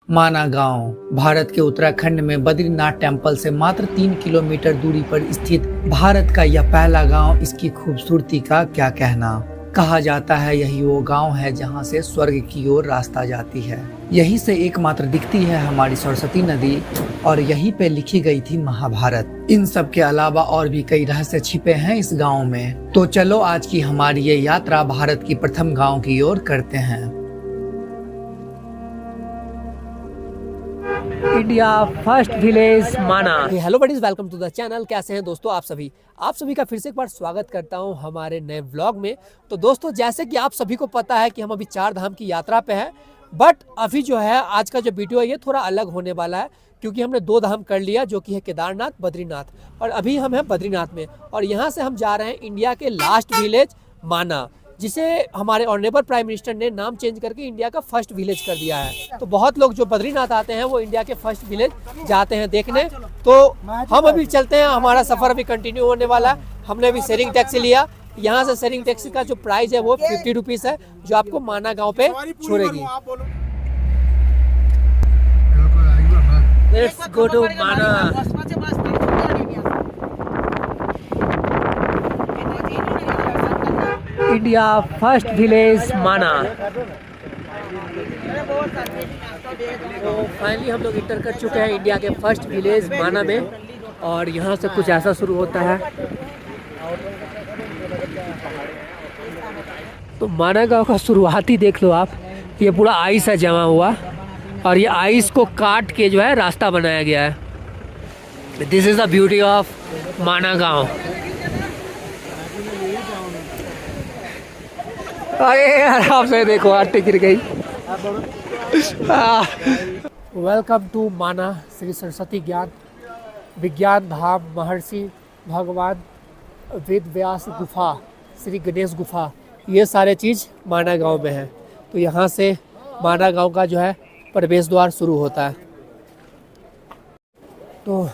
माना गांव भारत के उत्तराखंड में बद्रीनाथ टेम्पल से मात्र 3 किलोमीटर दूरी पर स्थित भारत का यह पहला गांव। इसकी खूबसूरती का क्या कहना। कहा जाता है यही वो गांव है जहां से स्वर्ग की ओर रास्ता जाती है। यहीं से एकमात्र दिखती है हमारी सरस्वती नदी और यहीं पे लिखी गई थी महाभारत। इन सब के अलावा और भी कई रहस्य छिपे हैं इस गांव में। तो चलो आज की हमारी ये यात्रा भारत की प्रथम गांव की ओर करते हैं। इंडिया फर्स्ट विलेज माना। Hello buddies, welcome to the channel. कैसे हैं दोस्तों आप सभी का फिर से एक बार स्वागत करता हूं हमारे नए व्लॉग में। तो दोस्तों, जैसे कि आप सभी को पता है कि हम अभी 4 धाम की यात्रा पे हैं, बट अभी जो है आज का जो वीडियो है ये थोड़ा अलग होने वाला है, क्योंकि हमने 2 धाम कर लिया, जो कि है केदारनाथ, बद्रीनाथ, और अभी हम हैं बद्रीनाथ में। और यहाँ से हम जा रहे हैं इंडिया के लास्ट विलेज माना, जिसे हमारे ऑनरेबल प्राइम मिनिस्टर ने नाम चेंज करके इंडिया का फर्स्ट विलेज कर दिया है। तो बहुत लोग जो बद्रीनाथ आते हैं वो इंडिया के फर्स्ट विलेज जाते हैं देखने। तो हम अभी चलते हैं, हमारा सफर अभी कंटिन्यू होने वाला है। हमने अभी शेयरिंग टैक्सी लिया। यहाँ से शेयरिंग टैक्सी का जो प्राइस है वो 50 रुपीज़ है, जो आपको माना गाँव पे छोड़ेगी। लेट्स गो टू माना। इंडिया फर्स्ट विलेज माना। तो फाइनली हम लोग इंटर कर चुके हैं इंडिया के फर्स्ट विलेज माना में, और यहाँ से कुछ ऐसा शुरू होता है। तो माना गांव का शुरुआती देख लो आप, ये पूरा आइस है जमा हुआ, और ये आइस को काट के जो है रास्ता बनाया गया है। This is the beauty of माना गांव। अरे आराम से देखो, आटे गिर गई। वेलकम टू माना श्री सरस्वती ज्ञान विज्ञान धाम, महर्षि भगवान वेद व्यास गुफा, श्री गणेश गुफा, ये सारे चीज़ माना गांव में है। तो यहाँ से माना गांव का जो है प्रवेश द्वार शुरू होता है। तो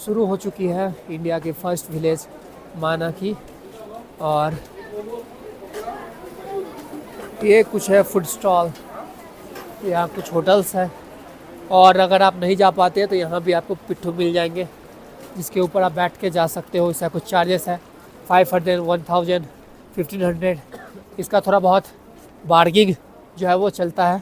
शुरू हो चुकी है इंडिया के फर्स्ट विलेज माना की, और ये कुछ है फूड स्टॉल, यहाँ कुछ होटल्स हैं, और अगर आप नहीं जा पाते तो यहाँ भी आपको पिट्ठू मिल जाएंगे, जिसके ऊपर आप बैठ के जा सकते हो। इसका कुछ चार्जेस है 500, 1000, 1500। इसका थोड़ा बहुत बार्गिंग जो है वो चलता है।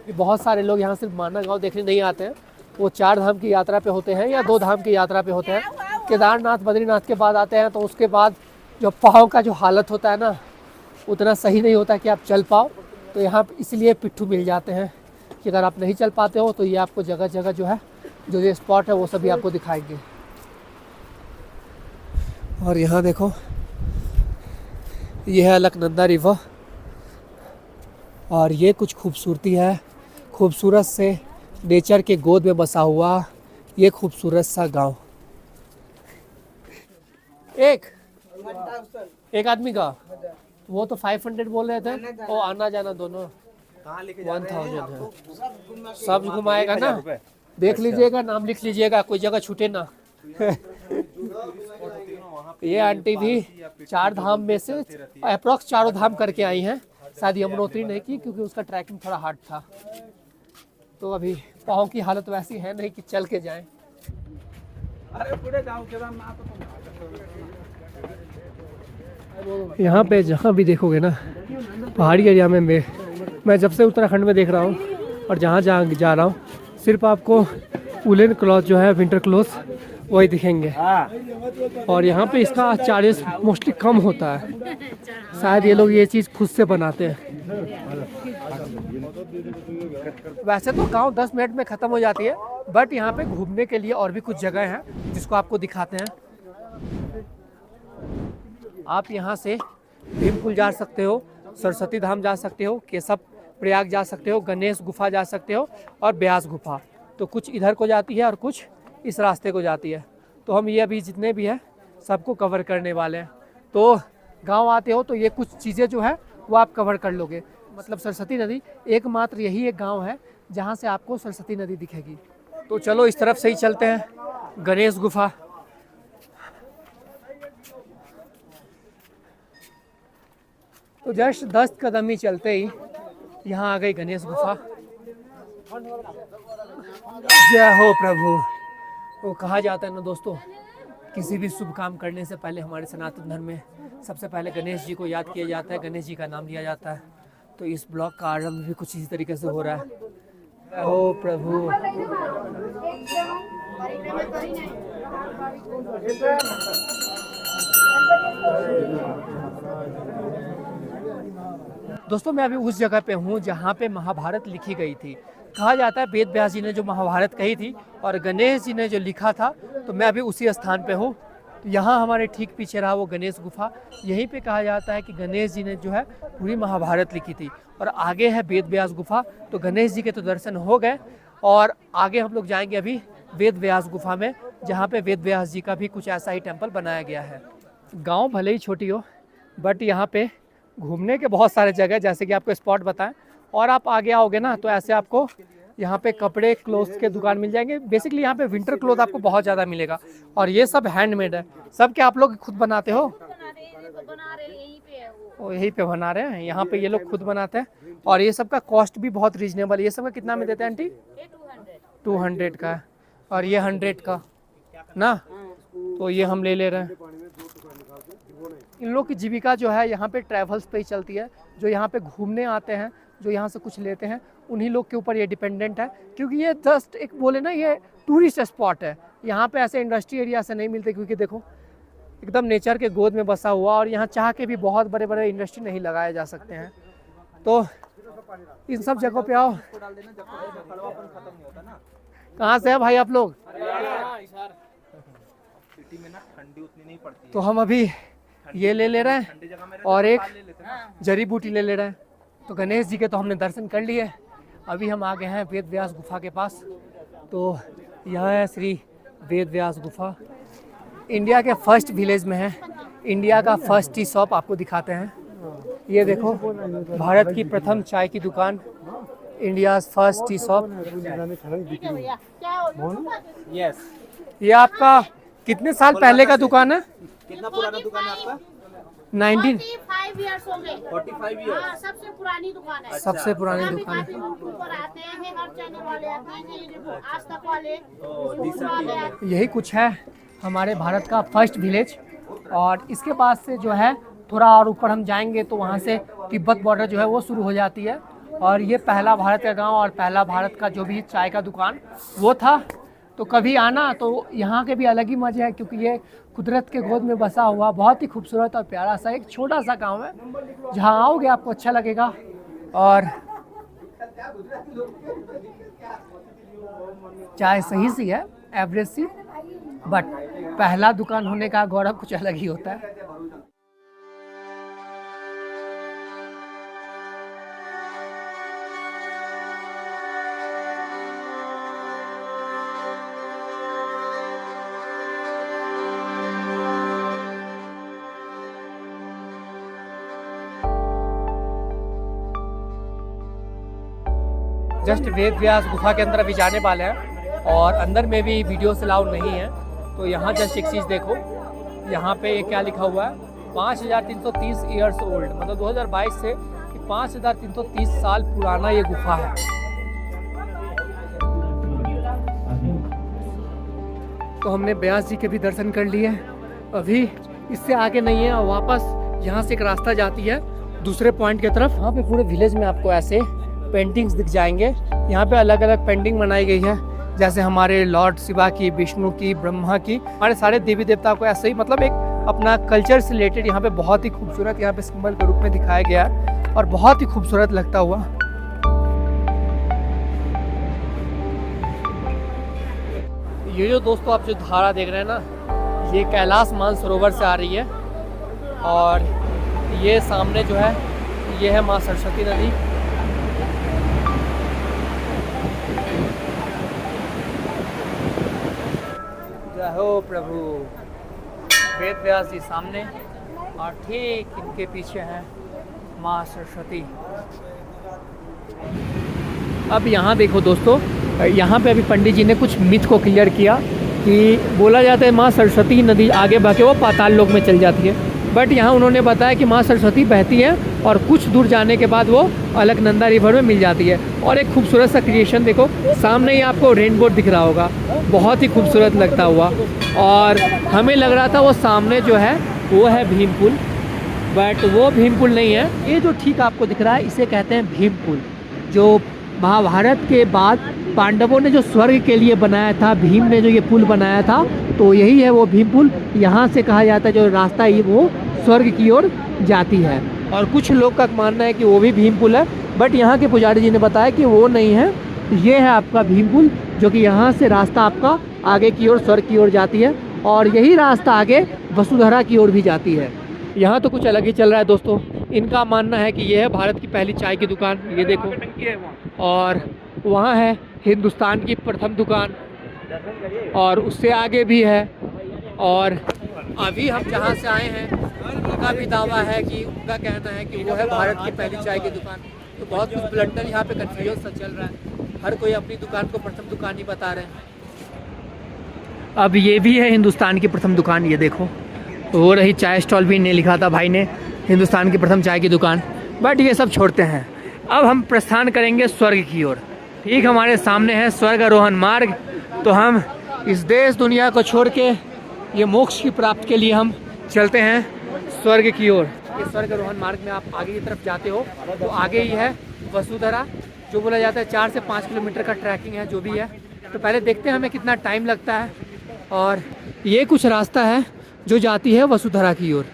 बहुत सारे लोग यहाँ सिर्फ माना गांव देखने नहीं आते हैं, वो 4 धाम की यात्रा पे होते हैं या 2 धाम की यात्रा पे होते हैं। केदारनाथ बद्रीनाथ के बाद आते हैं, तो उसके बाद जो पाँव का जो हालत होता है ना, उतना सही नहीं होता कि आप चल पाओ। तो यहाँ इसलिए पिट्ठू मिल जाते हैं कि अगर आप नहीं चल पाते हो तो ये आपको जगह जगह जो है जो ये स्पॉट है वो सभी आपको दिखाएंगे। और यहाँ देखो, ये है अलकनंदा रिवर, और ये कुछ खूबसूरती है, खूबसूरत से नेचर के गोद में बसा हुआ ये खूबसूरत सा गांव। एक आदमी का वो तो 500 बोल रहे थे, वो आना जाना दोनों 1000 है। सब घुमाएगा ना, देख लीजिएगा, नाम लिख लीजिएगा, कोई जगह छूटे ना। ये आंटी भी 4 धाम में से अप्रॉक्स 4 धाम करके आई हैं। शायद यमुनोत्री नहीं की, क्योंकि उसका ट्रैकिंग थोड़ा हार्ड था। तो अभी पाँव की हालत वैसी है नहीं कि चल के जाएं। यहाँ पे जहाँ भी देखोगे ना, पहाड़ी एरिया में मैं जब से उत्तराखंड में देख रहा हूँ और जहाँ जहाँ जा रहा हूँ, सिर्फ आपको वुलन क्लॉथ जो है, विंटर क्लॉथ, वही दिखेंगे। और यहाँ पे इसका चार्जेस मोस्टली कम होता है। शायद ये लोग ये चीज़ खुद से बनाते हैं। वैसे तो गांव 10 मिनट में ख़त्म हो जाती है, बट यहाँ पे घूमने के लिए और भी कुछ जगह हैं जिसको आपको दिखाते हैं। आप यहाँ से भीमकुंड जा सकते हो, सरस्वती धाम जा सकते हो, केशव प्रयाग जा सकते हो, गणेश गुफा जा सकते हो, और ब्यास गुफा। तो कुछ इधर को जाती है और कुछ इस रास्ते को जाती है। तो हम ये अभी जितने भी हैं सबको कवर करने वाले हैं। तो गांव आते हो तो ये कुछ चीज़ें जो है वो आप कवर कर लोगे। मतलब सरस्वती नदी एकमात्र यही एक गांव है जहां से आपको सरस्वती नदी दिखेगी। तो चलो इस तरफ से ही चलते हैं, गणेश गुफा। तो जस्ट 10 कदम ही चलते ही यहाँ आ गई गणेश गुफा। जय हो प्रभु। वो कहा जाता है ना दोस्तों, किसी भी शुभ काम करने से पहले हमारे सनातन धर्म में सबसे पहले गणेश जी को याद किया जाता है, गणेश जी का नाम लिया जाता है। तो इस ब्लॉग का आरंभ भी कुछ इसी तरीके से हो रहा है। जय हो प्रभु। दोस्तों मैं अभी उस जगह पे हूँ जहाँ पे महाभारत लिखी गई थी। कहा जाता है वेद व्यास जी ने जो महाभारत कही थी और गणेश जी ने जो लिखा था, तो मैं अभी उसी स्थान पे हूँ। तो यहाँ हमारे ठीक पीछे रहा वो गणेश गुफा। यहीं पे कहा जाता है कि गणेश जी ने जो है पूरी महाभारत लिखी थी। और आगे है वेद व्यास गुफा। तो गणेश जी के तो दर्शन हो गए और आगे हम लोग जाएंगे अभी वेद व्यास गुफा में, जहाँ पे वेद व्यास जी का भी कुछ ऐसा ही टेम्पल बनाया गया है। गाँव भले ही छोटी हो बट यहाँ पे घूमने के बहुत सारे जगह, जैसे कि आपको स्पॉट बताएं। और आप आगे आओगे ना तो ऐसे आपको यहाँ पे कपड़े क्लोथ्स के दुकान मिल जाएंगे। बेसिकली यहाँ पे विंटर क्लोथ आपको बहुत ज़्यादा मिलेगा। और ये सब हैंडमेड है। सब क्या आप लोग खुद बनाते हो? यहीं पे बना रहे हैं। यहाँ पे ये लोग खुद बनाते हैं। और ये सब का कॉस्ट भी बहुत रीजनेबल है। ये सब का कितना में देते हैं आंटी? 200 का है। और ये 100 का ना, तो ये हम ले रहे हैं। इन लोग की जीविका जो है यहाँ पे ट्रैवल्स पे ही चलती है। जो यहाँ पे घूमने आते हैं, जो यहाँ से कुछ लेते हैं, उन्हीं लोग के ऊपर ये डिपेंडेंट है। क्योंकि ये जस्ट एक बोले ना, ये टूरिस्ट स्पॉट है। यहाँ पे ऐसे इंडस्ट्री एरिया से नहीं मिलते, क्योंकि देखो एकदम नेचर के गोद में बसा हुआ। और यहाँ चाह के भी बहुत बड़े बड़े इंडस्ट्री नहीं लगाए जा सकते हैं। तो इन सब जगहों पे आओ। कहाँ से है भाई आप लोग? तो हम अभी ये ले रहे हैं और एक जड़ी बूटी ले रहे हैं। तो गणेश जी के तो हमने दर्शन कर लिए। अभी हम आ गए हैं वेद व्यास गुफा के पास। तो यह है श्री वेद व्यास गुफा। इंडिया के फर्स्ट विलेज में है। इंडिया का फर्स्ट टी शॉप आपको दिखाते हैं। ये देखो, भारत की प्रथम चाय की दुकान, India first tea shop. Yes, ये आपका कितने साल पहले का दुकान है? कितना पुराना दुकान है आपका? 45 ईयर्स हो गए। 45 ईयर्स। हाँ, सबसे पुरानी दुकान है। सबसे पुरानी यहाँ भी दुकान काफी है। लोग टूर पर आते हैं, हर चैनल वाले आते हैं, ये देखो आज तक वाले, स्कूल वाले आते हैं। यही कुछ है हमारे भारत का फर्स्ट विलेज। और इसके बाद से जो है थोड़ा और ऊपर हम जाएंगे तो वहाँ से तिब्बत बॉर्डर जो है वो शुरू हो जाती है। और ये पहला भारत का गांव और पहला भारत का जो भी चाय का दुकान वो था। तो कभी आना तो यहाँ के भी अलग ही मज़े है, क्योंकि ये कुदरत के गोद में बसा हुआ बहुत ही खूबसूरत और प्यारा सा एक छोटा सा गांव है। जहाँ आओगे आपको अच्छा लगेगा। और चाय सही सी है, एवरेज सी, बट पहला दुकान होने का गौरव कुछ अलग ही होता है। जस्ट वेद व्यास गुफा के अंदर अभी जाने वाले हैं। और अंदर में भी वीडियोस अलाउड नहीं है। तो यहाँ जस्ट एक चीज़ देखो, यहाँ पे ये क्या लिखा हुआ है, 5330 ईयर्स ओल्ड, मतलब 2022 से 5330 साल पुराना ये गुफा है। तो हमने व्यास जी के भी दर्शन कर लिए। अभी इससे आगे नहीं है, वापस यहाँ से एक रास्ता जाती है दूसरे पॉइंट की तरफ। यहाँ पे पूरे विलेज में आपको ऐसे पेंटिंग्स दिख जाएंगे। यहाँ पे अलग अलग पेंटिंग बनाई गई है, जैसे हमारे लॉर्ड शिवा की, विष्णु की, ब्रह्मा की, हमारे सारे देवी देवता को ऐसे ही, मतलब एक अपना कल्चर से रिलेटेड यहाँ पे बहुत ही खूबसूरत यहाँ पे सिंबल के रूप में दिखाया गया है और बहुत ही खूबसूरत लगता हुआ। ये जो दोस्तों आप जो धारा देख रहे हैं ना, ये कैलाश मानसरोवर से आ रही है। और ये सामने जो है ये है माँ सरस्वती नदी। जय हो प्रभु। वेद व्यास जी सामने और ठीक इनके पीछे है माँ सरस्वती। अब यहाँ देखो दोस्तों, यहाँ पे अभी पंडित जी ने कुछ मिथ को क्लियर किया कि बोला जाता है माँ सरस्वती नदी आगे बह के वो पाताल लोक में चल जाती है। बट यहाँ उन्होंने बताया कि माँ सरस्वती बहती है और कुछ दूर जाने के बाद वो अलकनंदा रिवर में मिल जाती है। और एक खूबसूरत सा क्रिएशन देखो, सामने ही आपको रेनबो दिख रहा होगा, बहुत ही खूबसूरत लगता हुआ। और हमें लग रहा था वो सामने जो है वो है भीम पुल, बट वो भीम पुल नहीं है। ये जो ठीक आपको दिख रहा है इसे कहते हैं भीम पुल, जो महाभारत के बाद पांडवों ने जो स्वर्ग के लिए बनाया था, भीम ने जो ये पुल बनाया था, तो यही है वो भीम पुल। यहाँ से कहा जाता है जो रास्ता है वो स्वर्ग की ओर जाती है। और कुछ लोग का मानना है कि वो भी भीम पुल है, बट यहाँ के पुजारी जी ने बताया कि वो नहीं है, ये है आपका भीम पुल, जो कि यहाँ से रास्ता आपका आगे की ओर स्वर्ग की ओर जाती है। और यही रास्ता आगे वसुधरा की ओर भी जाती है। यहाँ तो कुछ अलग ही चल रहा है दोस्तों। इनका मानना है कि यह है भारत की पहली चाय की दुकान, ये देखो। और वहाँ है हिंदुस्तान की प्रथम दुकान, और उससे आगे भी है। और अभी हम जहाँ से आए हैं उनका भी दावा है कि उनका कहना है कि वो है भारत की पहली चाय की दुकान। तो बहुत कुछ ब्लंडर यहाँ पे कन्फ्यूजन सा चल रहा है, हर कोई अपनी दुकान को प्रथम दुकान ही बता रहे हैं। अब ये भी है हिंदुस्तान की प्रथम दुकान, ये देखो वो रही चाय स्टॉल भी ने लिखा था भाई ने, हिंदुस्तान की प्रथम चाय की दुकान। बट ये सब छोड़ते हैं, अब हम प्रस्थान करेंगे स्वर्ग की ओर। ठीक हमारे सामने है स्वर्गारोहण मार्ग, तो हम इस देश दुनिया को छोड़ के ये मोक्ष की प्राप्ति के लिए हम चलते हैं स्वर्ग की ओर। ये स्वर्गारोहण मार्ग में आप आगे की तरफ जाते हो तो आगे ही है वसुधरा, जो बोला जाता है 4 से 5 किलोमीटर का ट्रैकिंग है, जो भी है। तो पहले देखते हैं हमें कितना टाइम लगता है। और ये कुछ रास्ता है जो जाती है वसुधरा की ओर।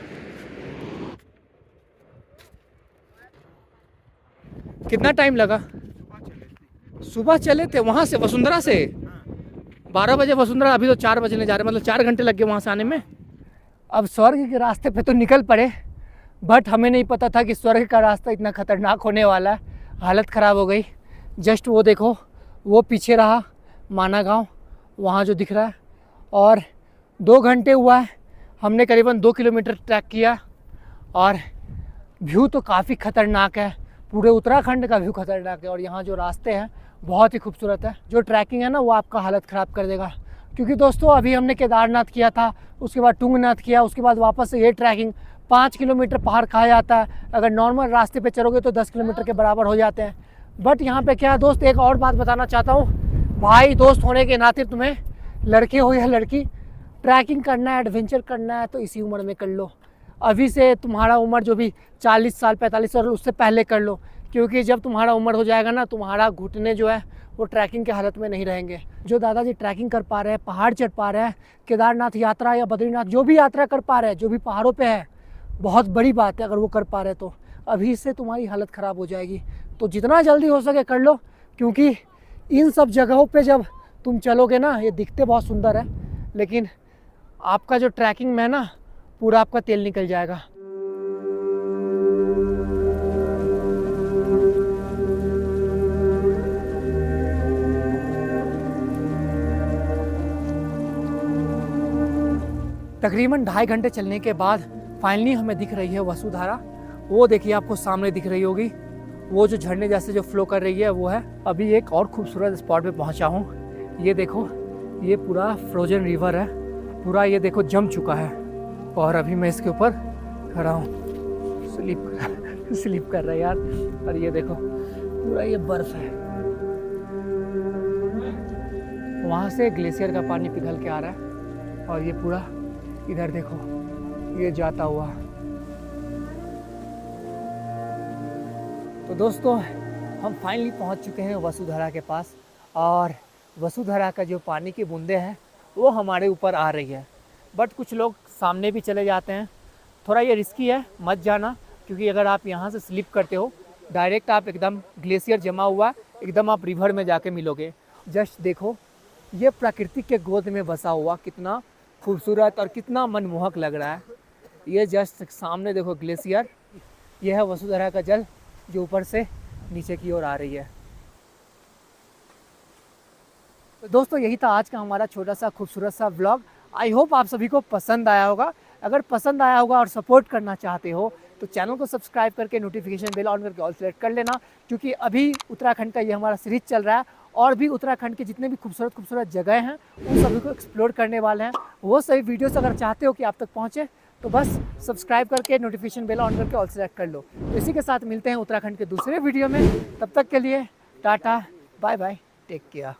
कितना टाइम लगा? सुबह चले थे वहाँ से वसुंधरा से 12 बजे वसुंधरा, अभी तो 4 बजने जा रहे, मतलब 4 घंटे लग गए वहाँ से आने में। अब स्वर्ग के रास्ते पे तो निकल पड़े, बट हमें नहीं पता था कि स्वर्ग का रास्ता इतना खतरनाक होने वाला है। हालत ख़राब हो गई। जस्ट वो देखो, वो पीछे रहा माना गांव, वहाँ जो दिख रहा है। और 2 घंटे हुआ है, हमने करीबन 2 किलोमीटर ट्रैक किया। और व्यू तो काफ़ी ख़तरनाक है, पूरे उत्तराखंड का व्यू खतरनाक है। और यहाँ जो रास्ते हैं बहुत ही खूबसूरत है। जो ट्रैकिंग है ना वो आपका हालत ख़राब कर देगा, क्योंकि दोस्तों अभी हमने केदारनाथ किया था, उसके बाद टुंगनाथ किया, उसके बाद वापस से ये ट्रैकिंग 5 किलोमीटर पहाड़ कहा जाता है। अगर नॉर्मल रास्ते पे चलोगे तो 10 किलोमीटर के बराबर हो जाते हैं। बट यहाँ पे क्या है दोस्त, एक और बात बताना चाहता हूँ, भाई दोस्त होने के नाते तुम्हें, लड़के हो या लड़की, ट्रैकिंग करना है, एडवेंचर करना है तो इसी उम्र में कर लो। अभी से तुम्हारा उम्र जो भी 40 साल 45 साल उससे पहले कर लो, क्योंकि जब तुम्हारा उम्र हो जाएगा ना, तुम्हारा घुटने जो है वो ट्रैकिंग के हालत में नहीं रहेंगे। जो दादाजी ट्रैकिंग कर पा रहे हैं, पहाड़ चढ़ पा रहे हैं, केदारनाथ यात्रा या बद्रीनाथ जो भी यात्रा कर पा रहे हैं, जो भी पहाड़ों पे है, बहुत बड़ी बात है अगर वो कर पा रहे हैं। तो अभी से तुम्हारी हालत ख़राब हो जाएगी, तो जितना जल्दी हो सके कर लो, क्योंकि इन सब जगहों पे जब तुम चलोगे ना, ये दिखते बहुत सुंदर है, लेकिन आपका जो ट्रैकिंग में ना पूरा आपका तेल निकल जाएगा। तकरीबन 2.5 घंटे चलने के बाद फाइनली हमें दिख रही है वसुधारा। वो देखिए आपको सामने दिख रही होगी, वो जो झरने जैसे जो फ्लो कर रही है वो है। अभी एक और खूबसूरत स्पॉट पे पहुंचा हूँ। ये देखो, ये पूरा फ्रोजन रिवर है, पूरा ये देखो जम चुका है। और अभी मैं इसके ऊपर खड़ा हूँ, स्लिप कर रहा है यार। और ये देखो पूरा ये बर्फ है, वहाँ से ग्लेशियर का पानी पिघल के आ रहा है। और ये पूरा इधर देखो ये जाता हुआ। तो दोस्तों हम फाइनली पहुंच चुके हैं वसुधरा के पास, और वसुधरा का जो पानी की बूंदें हैं वो हमारे ऊपर आ रही है। बट कुछ लोग सामने भी चले जाते हैं, थोड़ा ये रिस्की है, मत जाना, क्योंकि अगर आप यहाँ से स्लिप करते हो डायरेक्ट आप एकदम ग्लेशियर जमा हुआ एकदम आप रिवर में जाके मिलोगे। जस्ट देखो ये प्रकृति के गोद में बसा हुआ कितना खूबसूरत और कितना मनमोहक लग रहा है। ये जस्ट सामने देखो ग्लेशियर, ये है वसुधरा का जल जो ऊपर से नीचे की ओर आ रही है। तो दोस्तों यही था आज का हमारा छोटा सा खूबसूरत सा व्लॉग। आई होप आप सभी को पसंद आया होगा। अगर पसंद आया होगा और सपोर्ट करना चाहते हो तो चैनल को सब्सक्राइब करके नोटिफिकेशन बेल ऑन करके ऑल सेलेक्ट कर लेना, क्योंकि अभी उत्तराखंड का ये हमारा सीरीज चल रहा है और भी उत्तराखंड के जितने भी खूबसूरत खूबसूरत जगह हैं उन सभी को एक्सप्लोर करने वाले हैं। वो सभी वीडियोस अगर चाहते हो कि आप तक पहुँचे तो बस सब्सक्राइब करके नोटिफिकेशन बेल ऑन करके ऑल सेलेक्ट कर लो। तो इसी के साथ मिलते हैं उत्तराखंड के दूसरे वीडियो में, तब तक के लिए tata bye bye, take care.